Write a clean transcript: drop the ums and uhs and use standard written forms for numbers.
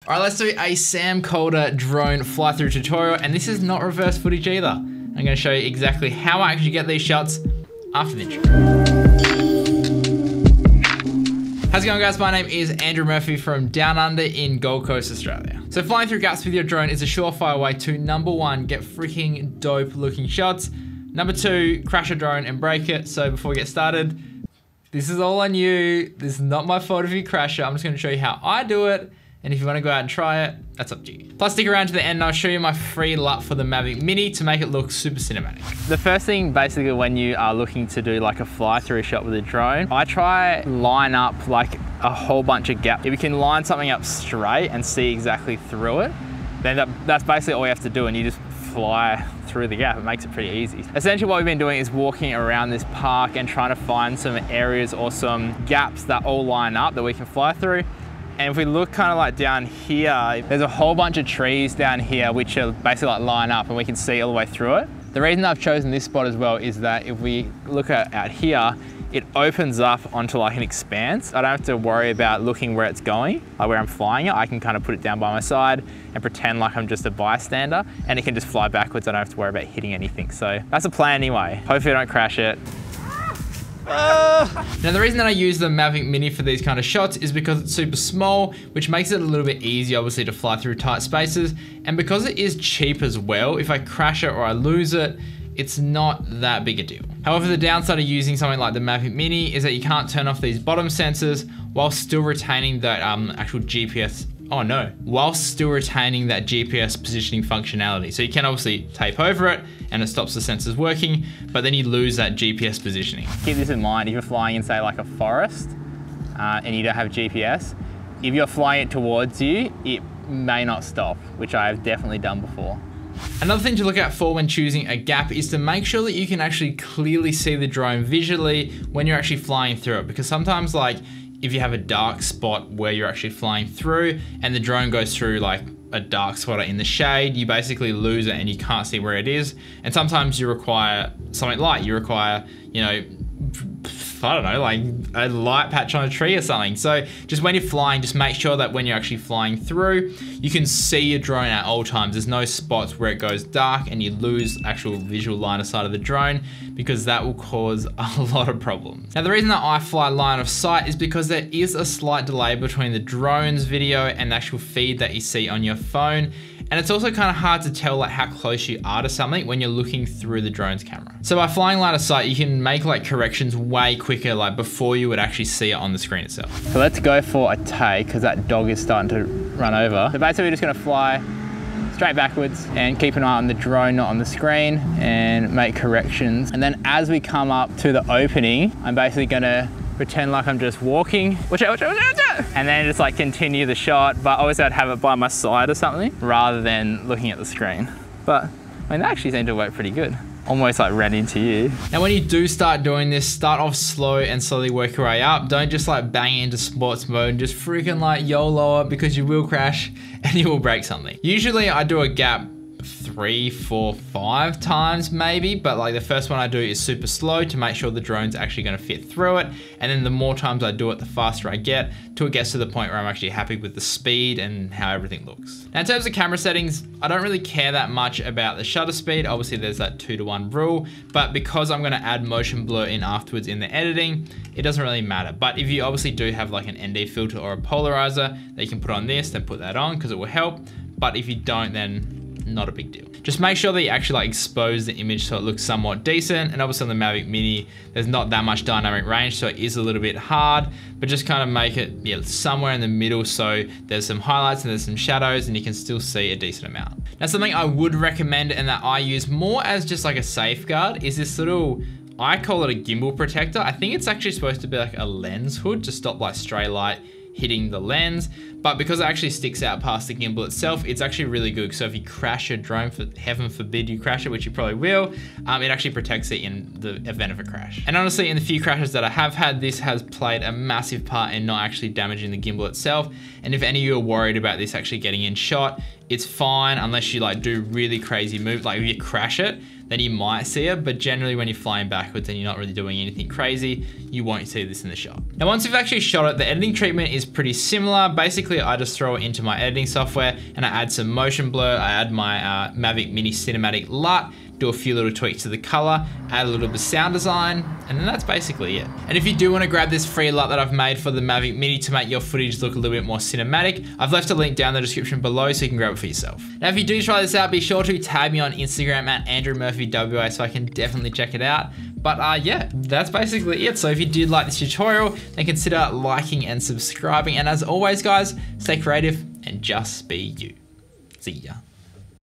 All right, let's do a Sam Calder drone fly through tutorial. And this is not reverse footage either. I'm gonna show you exactly how I actually get these shots after the intro. How's it going, guys? My name is Andrew Murphy from Down Under in Gold Coast, Australia. So flying through gaps with your drone is a surefire way to, number one, get freaking dope looking shots. Number two, crash a drone and break it. So before we get started, this is all on you. This is not my fault if you crash it. I'm just gonna show you how I do it. And if you wanna go out and try it, that's up to you. Plus stick around to the end and I'll show you my free LUT for the Mavic Mini to make it look super cinematic. The first thing basically when you are looking to do like a fly through shot with a drone, I try line up like a whole bunch of gaps. If you can line something up straight and see exactly through it, then that's basically all you have to do and you just fly through the gap. It makes it pretty easy. Essentially what we've been doing is walking around this park and trying to find some areas or some gaps that all line up that we can fly through. And if we look kind of like down here, there's a whole bunch of trees down here which are basically like line up and we can see all the way through it. The reason I've chosen this spot as well is that if we look at out here, it opens up onto like an expanse. I don't have to worry about looking where it's going, like where I'm flying it. I can kind of put it down by my side and pretend like I'm just a bystander and it can just fly backwards. I don't have to worry about hitting anything. So that's a plan anyway. Hopefully I don't crash it. Now the reason that I use the Mavic Mini for these kind of shots is because it's super small, which makes it a little bit easier obviously to fly through tight spaces. And because it is cheap as well, if I crash it or I lose it, it's not that big a deal. However, the downside of using something like the Mavic Mini is that you can't turn off these bottom sensors while still retaining that actual GPS. Oh no, while still retaining that GPS positioning functionality. So you can obviously tape over it and it stops the sensors working, but then you lose that GPS positioning. Keep this in mind, if you're flying in say like a forest and you don't have GPS, if you're flying it towards you, it may not stop, which I have definitely done before. Another thing to look out for when choosing a gap is to make sure that you can actually clearly see the drone visually when you're actually flying through it, because sometimes like if you have a dark spot where you're actually flying through and the drone goes through like a dark spot in the shade, you basically lose it and you can't see where it is. And sometimes you require something light. You require, you know, I don't know, like a light patch on a tree or something. So just when you're flying, just make sure that when you're actually flying through, you can see your drone at all times. There's no spots where it goes dark and you lose actual visual line of sight of the drone, because that will cause a lot of problems. Now the reason that I fly line of sight is because there is a slight delay between the drone's video and the actual feed that you see on your phone. And it's also kind of hard to tell like how close you are to something when you're looking through the drone's camera. So by flying line of sight, you can make like corrections way quicker, like before you would actually see it on the screen itself. So let's go for a take, because that dog is starting to run over. So basically we're just gonna fly straight backwards and keep an eye on the drone, not on the screen, and make corrections. And then as we come up to the opening, I'm basically gonna pretend like I'm just walking, watch out, watch out, watch out, watch out, and then just like continue the shot, but obviously I'd have it by my side or something rather than looking at the screen. But I mean, that actually seemed to work pretty good. Almost like ran into you. Now when you do start doing this, start off slow and slowly work your way up. Don't just like bang into sports mode and just freaking like YOLO it, because you will crash and you will break something. Usually I do a gap 3, 4, 5 times maybe, but like the first one I do is super slow to make sure the drone's actually gonna fit through it. And then the more times I do it, the faster I get, till it gets to the point where I'm actually happy with the speed and how everything looks. Now in terms of camera settings, I don't really care that much about the shutter speed. Obviously there's that 2:1 rule, but because I'm gonna add motion blur in afterwards in the editing, it doesn't really matter. But if you obviously do have like an ND filter or a polarizer that you can put on this, then put that on because it will help. But if you don't, then not a big deal. Just make sure that you actually like expose the image so it looks somewhat decent. And obviously on the Mavic Mini, there's not that much dynamic range, so it is a little bit hard, but just kind of make it somewhere in the middle so there's some highlights and there's some shadows and you can still see a decent amount. Now something I would recommend and that I use more as just like a safeguard is this little, I call it a gimbal protector. I think it's actually supposed to be like a lens hood to stop like stray light hitting the lens, but because it actually sticks out past the gimbal itself, it's actually really good. So if you crash your drone, for heaven forbid you crash it, which you probably will, it actually protects it in the event of a crash. And honestly, in the few crashes that I have had, this has played a massive part in not actually damaging the gimbal itself. And if any of you are worried about this actually getting in shot, it's fine unless you like do really crazy moves. Like if you crash it, then you might see it, but generally when you're flying backwards and you're not really doing anything crazy, you won't see this in the shot. Now, once we've actually shot it, the editing treatment is pretty similar. Basically, I just throw it into my editing software and I add some motion blur. I add my Mavic Mini Cinematic LUT, do a few little tweaks to the color, add a little bit of sound design, and then that's basically it. And if you do want to grab this free LUT that I've made for the Mavic Mini to make your footage look a little bit more cinematic, I've left a link down in the description below so you can grab it for yourself. Now, if you do try this out, be sure to tag me on Instagram at AndrewMurphyWA so I can definitely check it out. But yeah, that's basically it. So if you did like this tutorial, then consider liking and subscribing. And as always, guys, stay creative and just be you. See ya.